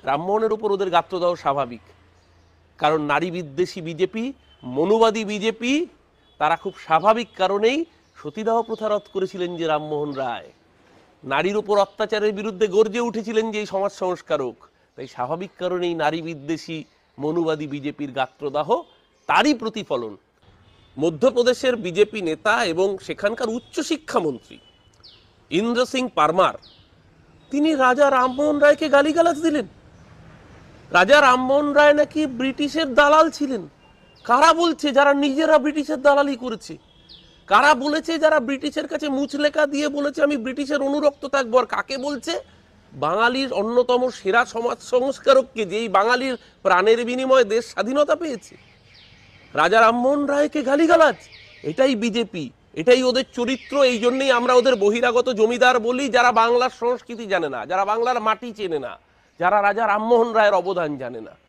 রামমোহনের উপর ওদের গাত্রদাহ স্বাভাবিক, কারণ নারী বিদ্বেষী বিজেপি, মনুবাদী বিজেপি, তারা খুব স্বাভাবিক কারণেই সতীদাহ প্রথা রদ করেছিলেন যে রামমোহন রায়, নারীর উপর অত্যাচারের বিরুদ্ধে গর্জে উঠেছিলেন যে সমাজ সংস্কারক, তাই স্বাভাবিক কারণেই নারী বিদ্বেষী মনুবাদী বিজেপির গাত্রদাহ তারই প্রতিফলন। মধ্যপ্রদেশের বিজেপি নেতা এবং সেখানকার উচ্চশিক্ষামন্ত্রী ইন্দ্র সিং পারমার, তিনি রাজা রামমোহন রায়কে গালিগালাজ দিলেন। রাজা রামমোহন রায় নাকি ব্রিটিশের দালাল ছিলেন। কারা বলছে? যারা নিজেরা ব্রিটিশের দালালি করেছে। কারা বলেছে? যারা ব্রিটিশের কাছে মুচলেখা দিয়ে বলেছে আমি ব্রিটিশের অনুরক্ত থাকবো। আর কাকে বলছে? বাঙালির অন্যতম সেরা সমাজ সংস্কারককে, যেই বাঙালির প্রাণের বিনিময়ে দেশ স্বাধীনতা পেয়েছে। রাজা রামমোহন রায়কে গালিগালাজ, এটাই বিজেপি, এটাই ওদের চরিত্র। এই জন্যই আমরা ওদের বহিরাগত জমিদার বলি, যারা বাংলার সংস্কৃতি জানে না, যারা বাংলার মাটি চেনে না, যারা রাজা রামমোহন রায়ের অবদান জানে না।